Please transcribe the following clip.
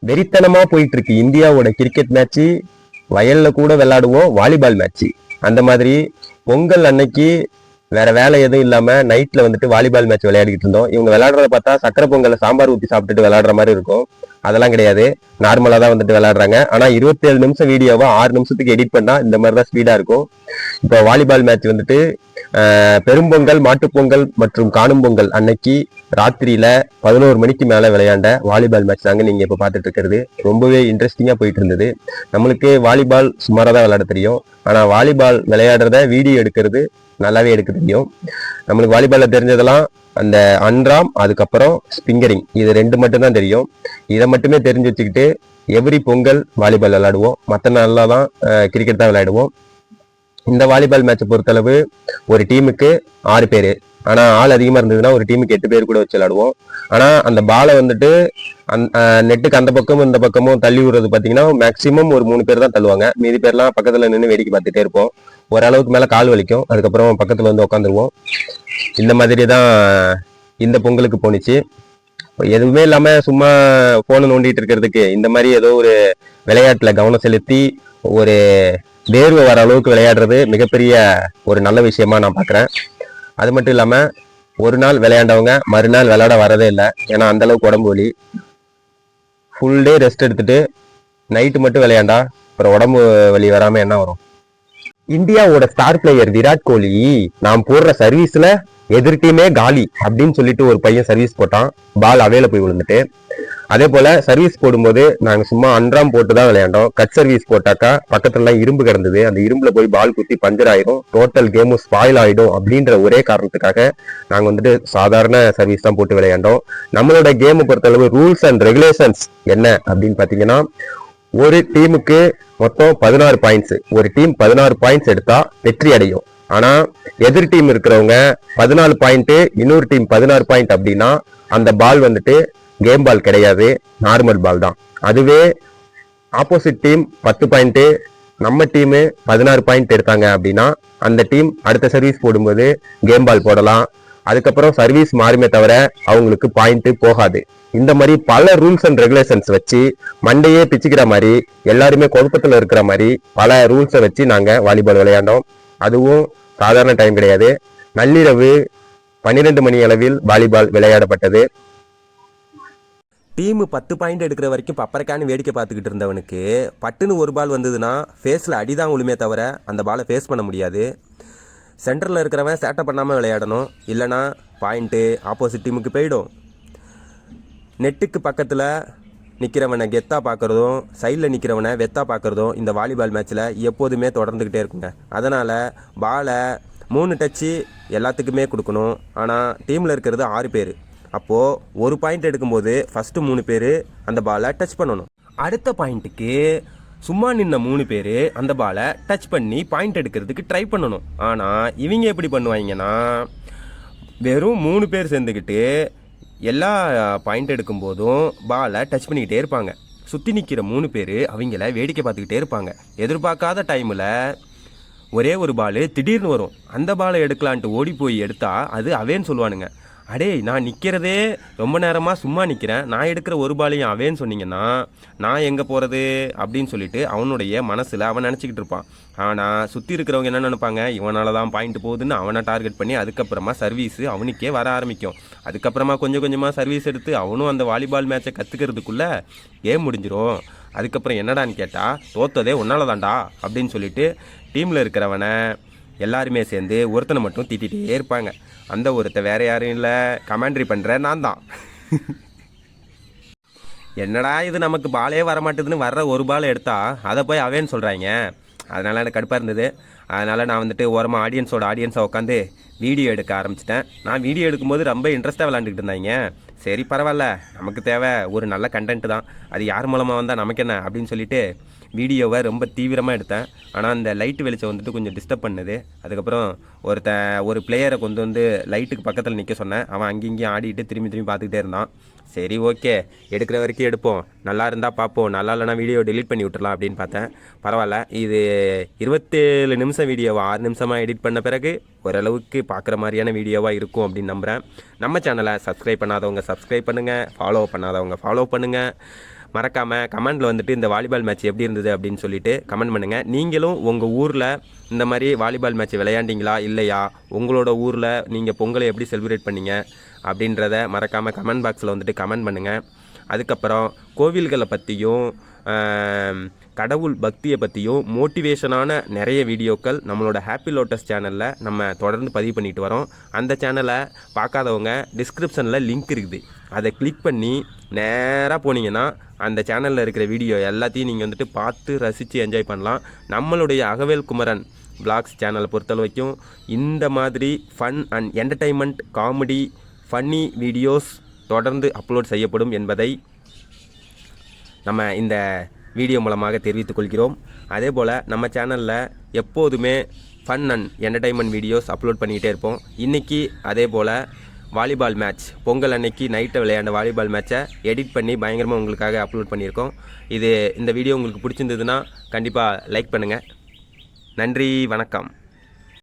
வெறித்தனமா போயிட்டு இருக்கு இந்தியாவோட கிரிக்கெட் மேட்ச்சு. வயல்ல கூட விளையாடுவோம் வாலிபால் மேட்ச்சு. அந்த மாதிரி பொங்கல் அன்னைக்கு வேற வேலை எதுவும் இல்லாம நைட்ல வந்துட்டு வாலிபால் மேட்ச் விளையாடிட்டு இருந்தோம். இவங்க விளையாடுறத பார்த்தா சக்கரை பொங்கலை சாம்பார் ஊற்றி சாப்பிட்டுட்டு விளையாடுற மாதிரி இருக்கும். அதெல்லாம் கிடையாது, நார்மலா தான் வந்துட்டு விளையாடுறாங்க. ஆனா 27 நிமிஷம் வீடியோவா 6 நிமிஷத்துக்கு எடிட் பண்ணா இந்த மாதிரி தான் ஸ்பீடா இருக்கும். இப்போ வாலிபால் மேட்ச் வந்துட்டு பெரும்பொங்கல், மாட்டுப்பொங்கல் மற்றும் காணும் பொங்கல் அன்னைக்கு ராத்திரியில 11 மணிக்கு மேல விளையாண்ட வாலிபால் மேட்ச் தாங்க நீங்க இப்ப பாத்துட்டு இருக்கிறது. ரொம்பவே இன்ட்ரெஸ்டிங்கா போயிட்டு இருந்தது. நம்மளுக்கு வாலிபால் சுமாரா தான் விளையாட தெரியும். ஆனா வாலிபால் விளையாடுறத வீடியோ எடுக்கிறது நல்லாவே எடுக்க தெரியும். நம்மளுக்கு வாலிபால்ல தெரிஞ்சதெல்லாம் அந்த அன்ராம், அதுக்கப்புறம் ஸ்பிங்கரிங், இது ரெண்டு மட்டும் தான் தெரியும். இதை மட்டுமே தெரிஞ்சு வச்சுக்கிட்டு எவ்ரி பொங்கல் வாலிபால் விளையாடுவோம். மற்ற நாள்ல தான் கிரிக்கெட் தான் விளையாடுவோம். இந்த வாலிபால் மேட்சை பொறுத்தளவு ஒரு டீமுக்கு 6 பேர். ஆனா ஆள் அதிகமா இருந்ததுன்னா ஒரு டீமுக்கு 8 பேர் கூட வச்சு விளையாடுவோம். ஆனா அந்த பாலை வந்துட்டு நெட்டுக்கு அந்த பக்கமும் இந்த பக்கமும் தள்ளி விடுறது பாத்தீங்கன்னா மேக்சிமம் ஒரு 3 பேர் தான் தள்ளுவாங்க. மீதி பேர்லாம் பக்கத்துல நின்று வேடிக்கை பார்த்துட்டே இருப்போம். ஓரளவுக்கு மேல கால் வலிக்கும், அதுக்கப்புறம் பக்கத்துல வந்து உட்காந்துருவோம். இந்த மாதிரி தான் இந்த பொங்கலுக்கு போணுச்சு. எதுவுமே இல்லாம சும்மா போனை நோண்டிட்டு இருக்கிறதுக்கு இந்த மாதிரி ஏதோ ஒரு விளையாட்டுல கவனம் செலுத்தி ஒரு வேர்வை வர அளவுக்கு விளையாடுறது மிகப்பெரிய ஒரு நல்ல விஷயமா நான் பாக்குறேன். அது மட்டும் இல்லாம ஒரு நாள் விளையாண்டவங்க மறுநாள் விளையாட வரதே இல்லை. ஏன்னா அந்த அளவுக்கு உடம்பு வலி. ஃபுல் டே ரெஸ்ட் எடுத்துட்டு நைட்டு மட்டும் விளையாண்டா அப்புறம் உடம்பு வலி வராம என்ன வரும்? இந்தியாவோட ஸ்டார் பிளேயர் விராட் கோலி நான் போடுற சர்வீஸ்ல எதிர் டீமே காலி அப்படின்னு சொல்லிட்டு ஒரு பையன் சர்வீஸ் போட்டான். பால் அவையில போய் விழுந்துட்டு. அதே போல சர்வீஸ் போடும்போது நாங்க சும்மா அன்றாம் போட்டு தான் விளையாண்டோம். கட் சர்வீஸ் போட்டாக்கா பக்கத்துல இரும்பு கிடந்தது, அந்த இரும்புல போய் பால் குத்தி பஞ்சர் ஆயிடும், டோட்டல் கேமும் ஸ்பாயில் ஆயிடும் அப்படின்ற ஒரே காரணத்துக்காக நாங்க வந்துட்டு சாதாரண சர்வீஸ் தான் போட்டு விளையாண்டோம். நம்மளோட கேம் பொறுத்தளவு ரூல்ஸ் அண்ட் ரெகுலேஷன்ஸ் என்ன அப்படின்னு பாத்தீங்கன்னா, ஒரு டீமுக்கு மொத்தம் 16 பாயிண்ட்ஸ். ஒரு டீம் 16 பாயிண்ட்ஸ் எடுத்தா வெற்றி அடையும். ஆனா எதிர் டீம் இருக்கிறவங்க 14 பாயிண்ட், இன்னொரு டீம் 16 பாயிண்ட் அப்படின்னா அந்த பால் வந்துட்டு கேம் பால் கிடையாது, நார்மல் பால் தான். அதுவே ஆப்போசிட் டீம் 10 பாயிண்ட், நம்ம டீம் 16 பாயிண்ட் எடுத்தாங்க அப்படின்னா அந்த டீம் அடுத்த சர்வீஸ் போடும்போது கேம் பால் போடலாம். அதுக்கப்புறம் சர்வீஸ் மாறுமே தவிர அவங்களுக்கு பாயிண்ட் போகாது. இந்த மாதிரி பல ரூல்ஸ் அண்ட் ரெகுலேஷன்ஸ் வச்சு மண்டையே பிச்சுக்கிற மாதிரி எல்லாருமே குழப்பத்துல இருக்கிற மாதிரி பல ரூல்ஸை வச்சு நாங்க வாலிபால் விளையாண்டோம். அதுவும் சாதாரண டைம் கிடையாது, நள்ளிரவு 12 மணி அளவில் வாலிபால் விளையாடப்பட்டது. டீமு 10 பாயிண்ட் எடுக்கிற வரைக்கும் பப்பரக்கான்னு வேடிக்கை பார்த்துக்கிட்டு இருந்தவனுக்கு பட்டுன்னு ஒரு பால் வந்ததுன்னா ஃபேஸில் அடிதான் உளுமே தவிர அந்த பாலை ஃபேஸ் பண்ண முடியாது. சென்டரில் இருக்கிறவன் சேட்டை பண்ணாமல் விளையாடணும், இல்லைனா பாயிண்ட்டு ஆப்போசிட் டீமுக்கு போயிடும். நெட்டுக்கு பக்கத்தில் நிற்கிறவனை கெத்தாக பார்க்குறதும் சைடில் நிற்கிறவனை வெத்தாக பார்க்குறதும் இந்த வாலிபால் மேட்ச்சில் எப்போதுமே தொடர்ந்துக்கிட்டே இருக்குங்க. அதனால் பாலை 3 டச்சு எல்லாத்துக்குமே கொடுக்கணும். ஆனால் டீமில் இருக்கிறது 6 பேர். அப்போது ஒரு பாயிண்ட் எடுக்கும்போது ஃபஸ்ட்டு 3 பேர் அந்த பாலை டச் பண்ணணும். அடுத்த பாயிண்ட்டுக்கு சும்மா நின்ன 3 பேர் அந்த பாலை டச் பண்ணி பாயிண்ட் எடுக்கிறதுக்கு ட்ரை பண்ணணும். ஆனால் இவங்க எப்படி பண்ணுவாங்கன்னா, வெறும் 3 பேர் சேர்ந்துக்கிட்டு எல்லா பாயிண்ட் எடுக்கும்போதும் பாலை டச் பண்ணிக்கிட்டே இருப்பாங்க. சுற்றி நிற்கிற 3 பேர் அவங்கள வேடிக்கை பார்த்துக்கிட்டே இருப்பாங்க. எதிர்பார்க்காத டைமில் ஒரே ஒரு பால் திடீர்னு வரும். அந்த பாலை எடுக்கலான்ட்டு ஓடி போய் எடுத்தால் அது அவேன்னு சொல்லுவானுங்க. அடே, நான் நிற்கிறதே ரொம்ப நேரமாக சும்மா நிற்கிறேன், நான் எடுக்கிற ஒரு பாலையும் அவேன்னு சொன்னீங்கன்னா நான் எங்கே போகிறது அப்படின்னு சொல்லிட்டு அவனுடைய மனசில் அவன் நினச்சிக்கிட்டு இருப்பான். ஆனால் சுற்றி இருக்கிறவங்க என்ன நினைப்பாங்க, இவனால தான் பாயிண்ட் போகுதுன்னு அவனை டார்கெட் பண்ணி அதுக்கப்புறமா சர்வீஸு அவனுக்கே வர ஆரம்பிக்கும். அதுக்கப்புறமா கொஞ்சம் கொஞ்சமாக சர்வீஸ் எடுத்து அவனும் அந்த வாலிபால் மேட்சை கற்றுக்கிறதுக்குள்ளே கேம் முடிஞ்சிடும். அதுக்கப்புறம் என்னடான்னு கேட்டால், தோத்ததே உன்னால தான்டா அப்படின்னு சொல்லிட்டு டீமில் இருக்கிறவனை எல்லாருமே சேர்ந்து ஒருத்தனை மட்டும் திட்டிகிட்டே இருப்பாங்க. அந்த ஒருத்த வேற யாரும் இல்லை, கமெண்ட்ரி பண்ணுற நான் தான். என்னடா இது, நமக்கு பாலே வரமாட்டுதுன்னு வர்ற ஒரு பால் எடுத்தா அதை போய் அவேன்னு சொல்கிறாங்க. அதனால் எனக்கு கடுப்பாக இருந்தது. அதனால் நான் வந்துட்டு ஓரமாக ஆடியன்ஸாக உட்காந்து வீடியோ எடுக்க ஆரம்பிச்சிட்டேன். நான் வீடியோ எடுக்கும்போது ரொம்ப இன்ட்ரெஸ்ட்டாக விளாண்டுக்கிட்டு இருந்தாங்க. சரி பரவாயில்ல, நமக்கு தேவை ஒரு நல்ல கண்டென்ட் தான், அது யார் மூலமாக வந்தால் நமக்கு என்ன அப்படின்னு சொல்லிட்டு வீடியோவை ரொம்ப தீவிரமாக எடுத்தேன். ஆனால் அந்த லைட்டு வெளிச்சம் வந்துட்டு கொஞ்சம் டிஸ்டர்ப் பண்ணுது. அதுக்கப்புறம் ஒரு பிளேயரை கொண்டு வந்து லைட்டுக்கு பக்கத்தில் நிற்க சொன்னேன். அவன் அங்கேயும் ஆடிட்டு திரும்பி பார்த்துக்கிட்டே இருந்தான். சரி ஓகே, எடுக்கிற வரைக்கும் எடுப்போம், நல்லா இருந்தால் பார்ப்போம், நல்லா இல்லைனா வீடியோ டெலிட் பண்ணி விட்டுறலாம் அப்படின்னு பார்த்தேன். பரவாயில்ல, இது 27 நிமிஷம் வீடியோவை 6 நிமிஷமாக எடிட் பண்ண பிறகு ஓரளவுக்கு பார்க்குற மாதிரியான வீடியோவாக இருக்கும் அப்படின்னு நம்புகிறேன். நம்ம சேனலை சப்ஸ்கிரைப் பண்ணாதவங்க சப்ஸ்கிரைப் பண்ணுங்கள், ஃபாலோ பண்ணாதவங்க ஃபாலோ பண்ணுங்கள். மறக்காமல் கமெண்டில் வந்துட்டு இந்த வாலிபால் மேட்ச் எப்படி இருந்தது அப்படின்னு சொல்லிட்டு கமெண்ட் பண்ணுங்கள். நீங்களும் உங்கள் ஊரில் இந்த மாதிரி வாலிபால் மேட்ச் விளையாண்டிங்களா இல்லையா, உங்களோட ஊரில் நீங்கள் பொங்கலை எப்படி செலிப்ரேட் பண்ணீங்க அப்படின்றத மறக்காமல் கமெண்ட் பாக்ஸில் வந்துட்டு கமெண்ட் பண்ணுங்கள். அதுக்கப்புறம் கோவில்களை பற்றியும் கடவுள் பக்தியை பற்றியும் மோட்டிவேஷனான நிறைய வீடியோக்கள் நம்மளோட ஹாப்பி லோட்டஸ் சேனலில் நம்ம தொடர்ந்து பதிவு பண்ணிட்டு வரோம். அந்த சேனலை பார்க்காதவங்க டிஸ்கிரிப்ஷனில் லிங்க் இருக்குது, அதை கிளிக் பண்ணி நேராக போனீங்கன்னா அந்த சேனலில் இருக்கிற வீடியோ எல்லாத்தையும் நீங்கள் வந்துட்டு பார்த்து ரசித்து என்ஜாய் பண்ணலாம். நம்மளுடைய அகவேல் குமரன் பிளாக்ஸ் சேனலை பொறுத்தளவுக்கும் இந்த மாதிரி fun and entertainment comedy funny videos தொடர்ந்து அப்லோட் செய்யப்படும் என்பதை நம்ம இந்த வீடியோ மூலமாக தெரிவித்துக் கொள்கிறோம். அதே போல் நம்ம சேனலில் எப்போதுமே fun and entertainment videos upload பண்ணிக்கிட்டே இருப்போம். இன்றைக்கி அதே போல் வாலிபால் மேட்ச் பொங்கல் அன்னைக்கு நைட்டை விளையாண்ட வாலிபால் மேட்சை எடிட் பண்ணி பயங்கரமாக உங்களுக்காக அப்லோட் பண்ணியிருக்கோம். இந்த வீடியோ உங்களுக்கு பிடிச்சிருந்ததுன்னா கண்டிப்பாக லைக் பண்ணுங்கள். நன்றி, வணக்கம்.